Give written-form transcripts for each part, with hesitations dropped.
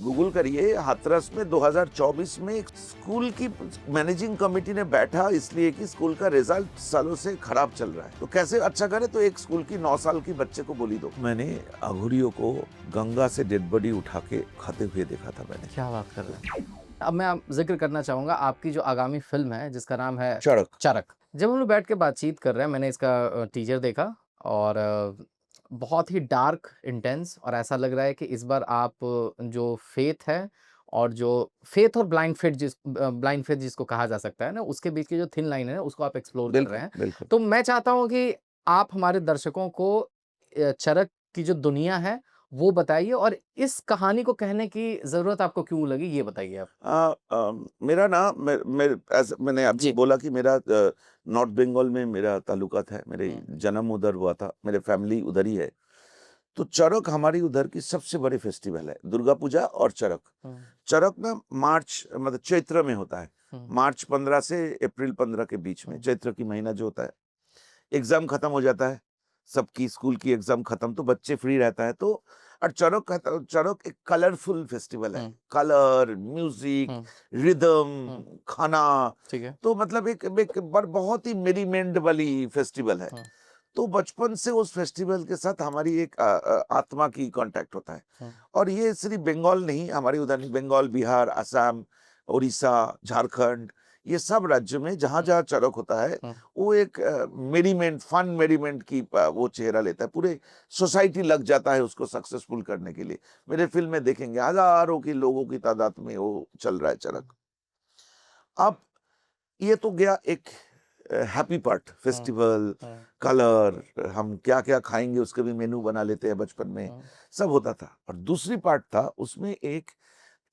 Google करिए, हाथरस में 2024 में एक स्कूल की मैनेजिंग कमेटी ने बैठा इसलिए कि स्कूल का रिजल्ट सालों से खराब चल रहा है, तो कैसे अच्छा करे, तो एक स्कूल की 9 साल की बच्चे को बोली दो। मैंने अघोरियों को गंगा से डेड बॉडी उठा के खाते हुए देखा था मैंने। क्या बात कर रहे हैं। अब मैं ज़िक्र करना चाहूँगा आपकी जो आगामी फ़िल्म है जिसका नाम है चड़क। चरक। जब हम लोग बैठ के बातचीत कर रहे हैं मैंने इसका टीज़र देखा और बहुत ही डार्क, इंटेंस और ऐसा लग रहा है कि इस बार आप जो फ़ेथ है और जो फ़ेथ और ब्लाइंड फ़ेथ जिसको कहा जा सकता है ना, उसके बीच की जो थिन लाइन है ना, उसको आप एक्सप्लोर कर रहे बिल्कुल हैं। बिल्कुल। तो मैं चाहता हूँ कि आप हमारे दर्शकों को चरक की जो दुनिया है वो बताइए और इस कहानी को कहने की ज़रूरत आपको क्यों लगी, ये बताइए आप? मेरा ना मैंने अभी जी। बोला कि मेरा नॉर्थ बंगाल में मेरा ताल्लुकात है, मेरे हुँ, जन्म उधर हुआ था, मेरे फैमिली उधर ही है। तो चरक हमारी उधर की सबसे बड़ी फेस्टिवल है, दुर्गा पूजा और चरक। हुँ, चरक ना मार्च मतलब चैत्र में होता है, हुँ, मार्च 15 से अप्रैल 15 के बीच में, हुँ, चैत्र की महीना जो होता है, एग्जाम खत्म हो जाता है, सबकी स्कूल की एग्जाम खत्म, तो बच्चे फ्री रहता है, तो और चरक एक कलरफुल फेस्टिवल है, हुँ, कलर, म्यूजिक, हुँ, हुँ, रिदम, खाना। ठीक है। तो मतलब बहुत ही मेरीमेंट वाली फेस्टिवल है। हुँ, तो बचपन से उस फेस्टिवल के साथ हमारी एक आत्मा की कांटेक्ट होता है। हुँ, और ये सिर्फ बंगाल नहीं, हमारी उधर नहीं, बंगाल, बिहार, असम, उड़ीसा, झारखंड, ये सब राज्यों में जहाँ हुँ, जहाँ चरक होता है, हुँ, वो एक मेरीमेंट, फन मेरीमेंट की वो चेहरा लेता है। पूरे सोसाइटी लग जाता है उसको सक्सेसफुल करने के लिए। मेरे फिल्म में देखेंगे हजारों की लोगों की तादाद में वो चल रहा है हुँ, चरक। अब ये तो गया एक हैप्पी पार्ट, हुँ, फेस्टिवल, हुँ, कलर, हम क्या क्या खाएंगे उसके भी मेनू बना लेते हैं बचपन में, हुँ, सब होता था। और दूसरी पार्ट था उसमें एक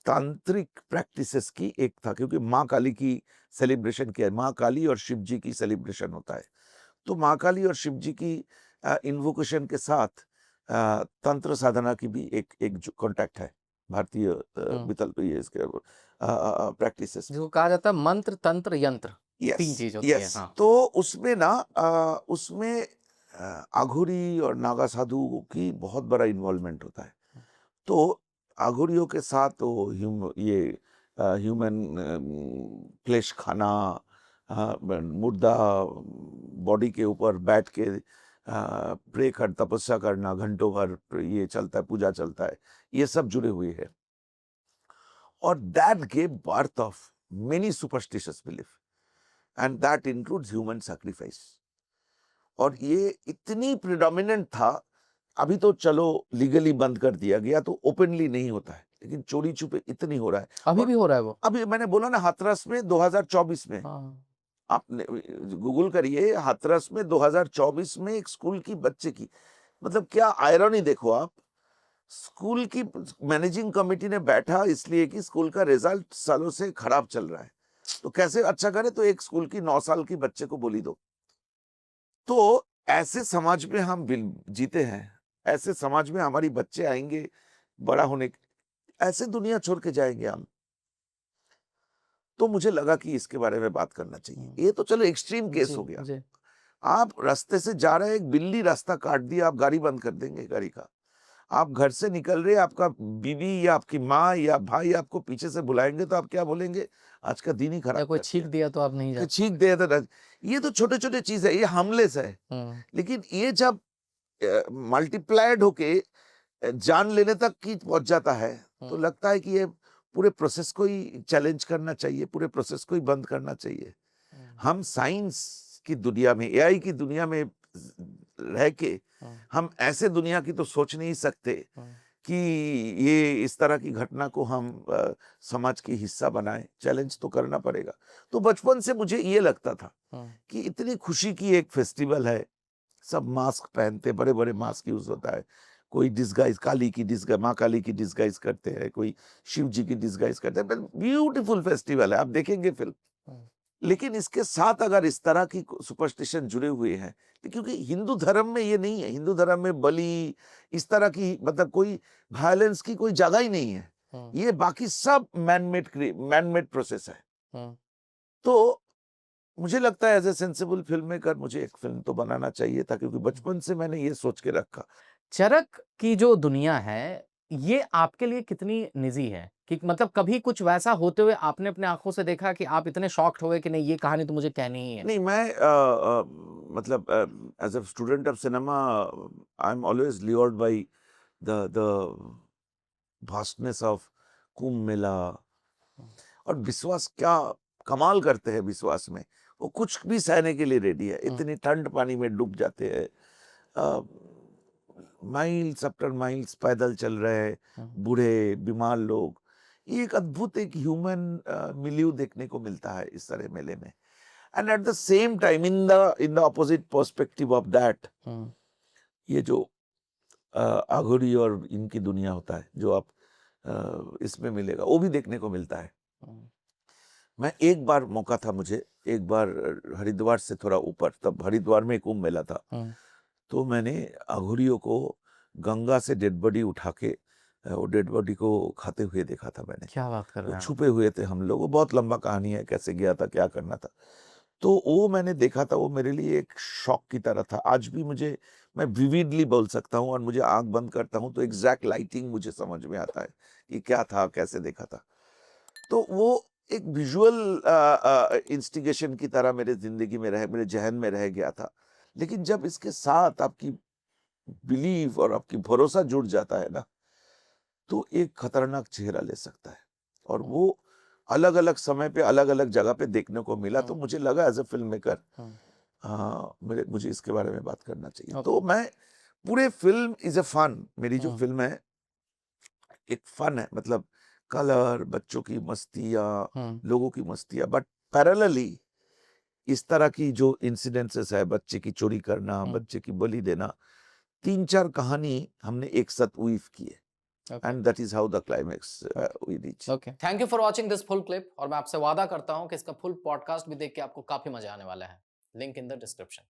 तांत्रिक प्रैक्टिसेस की एक था, क्योंकि माँ काली की सेलिब्रेशन किया, माँ काली और शिव जी की सेलिब्रेशन होता है। तो माँ काली और शिव जी की इन्वोकेशन के साथ तंत्र साधना की भी एक एक जो कॉन्टेक्ट है भारतीय हुँ। मितल ये इसके प्रैक्टिसेस में। जिसको कहा जाता है मंत्र, तंत्र, यंत्र, यस 3 चीज़ होती है। यस। हाँ। तो उसमें ना उसमें आघोरी और नागा साधु की बहुत बड़ा इन्वॉल्वमेंट होता है। हुँ, तो आघोरियों के साथ वो ह्यूमन फ्लेश खाना, मुर्दा बॉडी के ऊपर बैठ के प्रे कर तपस्या करना, घंटों भर ये चलता है, पूजा चलता है, ये सब जुड़े हुए हैं। और that gave birth of many superstitious belief, and that includes human sacrifice. और ये इतनी प्रिडोमिनेंट था। अभी तो चलो लीगली बंद कर दिया गया, तो ओपनली नहीं होता है, लेकिन चोरी छुपे इतनी हो रहा है। अभी और भी हो रहा है वो? अभी मैंने बोला ना, हाथरस में 2024 में, हाँ, आपने गूगल करिए, हाथरस में 2024 में एक स्कूल की बच्चे की, मतलब क्या आयरनी देखो आप, स्कूल की मैनेजिंग कमेटी ने बैठा इसलिए कि स्कूल का रिजल्ट सालों से खराब चल रहा है, तो कैसे अच्छा करे, तो एक स्कूल की 9 साल की बच्चे को बोली दो। तो ऐसे समाज में हम जीते हैं, ऐसे समाज में हमारी बच्चे आएंगे बड़ा होने, ऐसे दुनिया छोड़ के जाएंगे हम। तो मुझे लगा कि इसके बारे में बात करना चाहिए। हुँ, ये तो चलो एक्सट्रीम केस जी, हो गया। जी। आप रास्ते से जा रहे हैं, एक बिल्ली रास्ता काट दिया, आप गाड़ी बंद कर देंगे गाड़ी का। आप घर से निकल रहे, आपका बीवी या आपकी माँ या भाई आपको पीछे से बुलाएंगे, तो आप क्या बोलेंगे, आज का दिन ही या खराब कोई कर छींक दिया, दिया तो आप नहीं कि जाते। छींक दे तो ये तो छोटे छोटे चीज है, ये हार्मलेस है। हुँ, लेकिन ये जब मल्टीप्लाइड होके जान लेने तक की पहुंच जाता है, तो हुँ, लगता है कि ये पूरे प्रोसेस को ही चैलेंज करना चाहिए, पूरे प्रोसेस को ही बंद करना चाहिए। हुँ, हम साइंस की दुनिया में, एआई की दुनिया में रह के हुँ, हम ऐसे दुनिया की तो सोच नहीं सकते हुँ, कि ये इस तरह की घटना को हम समाज की हिस्सा बनाएं। चैलेंज तो करना पड़ेगा। तो बचपन से मुझे ये लगता था हुँ, कि इतनी खुशी की एक फेस्टिवल है, सब मास्क पहनते, बड़े बड़े मास्क यूज होता है, कोई डिस्गाइज, काली की डिस्गाइज, माँ काली की डिस्गाइज करते हैं, कोई शिव जी की डिस्गाइज करते हैं। ब्यूटीफुल फेस्टिवल है, आप देखेंगे फिल्म। हुँ, लेकिन इसके साथ अगर इस तरह की सुपरस्टिशन जुड़े हुए हैं, तो क्योंकि हिंदू धर्म में ये नहीं है, हिंदू धर्म में बलि, इस तरह की मतलब कोई वायलेंस की कोई जगह ही नहीं है। हुँ, ये बाकी सब मैन मेड प्रोसेस है। हुँ। तो मुझे लगता है as a sensible film maker मुझे एक फिल्म तो बनाना चाहिए था, क्योंकि बचपन से मैंने ये सोच के रखा। चरक की जो दुनिया है, ये आपके लिए कितनी निजी है कि मतलब कभी कुछ वैसा होते हुए आपने अपने आंखों से देखा कि आप इतने शॉक्ड हो गए कि नहीं ये कहानी तो मुझे कहनी ही है? नहीं, मैं मतलब as a student of cinema I am always lured by the vastness of Kumbh Mela. और विश्वास क्या कमाल करते हैं विश्वास में, वो कुछ भी सहने के लिए रेडी है, हुँ, इतनी ठंड पानी में डूब जाते हैं, माइल्स आफ्टर माइल्स पैदल चल रहे हैं, हुँ, बूढ़े बीमार लोग। ये एक अद्भुत एक ह्यूमन मिलियू देखने को मिलता है इस तरह मेले में। And at the same time in the opposite perspective of that, हुँ, ये जो आघुड़ी और इनकी दुनिया होता है जो आप इसमें मिलेगा वो भी देखने को मिलता है। हुँ, मैं एक बार मौका था मुझे, एक बार हरिद्वार से थोड़ा ऊपर, तब हरिद्वार में कुंभ मेला था, हुँ। तो मैंने अघोरियों को गंगा से डेड बॉडी उठा के वो डेड बॉडी को खाते हुए देखा था मैंने। क्या बात कर वो रहे हैं आप? छुपे हुए थे हम लोग, वो बहुत लंबा कहानी है कैसे गया था क्या करना था। तो वो मैंने देखा था, वो मेरे लिए एक शॉक की तरह था। आज भी मुझे, मैं विविडली बोल सकता हूँ और मुझे आंख बंद करता हूँ तो एग्जैक्ट लाइटिंग मुझे समझ में आता है कि क्या था कैसे देखा था। तो वो एक विजुअल इंस्टिगेशन की तरह मेरे जिंदगी में रह, मेरे जहन में रह गया था। लेकिन जब इसके साथ आपकी बिलीव और आपकी भरोसा जुड़ जाता है ना, तो एक खतरनाक चेहरा ले सकता है। और हुँ, वो अलग अलग समय पे अलग अलग जगह पे देखने को मिला, तो हुँ, मुझे लगा एज अ फिल्म मेकर, हुँ। हाँ मुझे इसके बारे में बात करना चाहिए। ओके। तो मैं पूरे फिल्म इज अ फन, मेरी जो हुँ, फिल्म है एक फन है, मतलब कलर, बच्चों की मस्तियाँ, हुँ, लोगों की मस्तियाँ, बट पैरेलली इस तरह की जो इंसिडेंसेस है, बच्चे की चोरी करना, हुँ। बच्चे की बलि देना, 3-4 कहानी हमने एक साथ वीव की है। Okay, and that is how the climax okay, we reach. Okay. Thank you for watching this full clip और मैं आपसे वादा करता हूँ कि इसका फुल पॉडकास्ट भी देख के आपको काफ़ी मज़ा आने वाला है। Link in the description.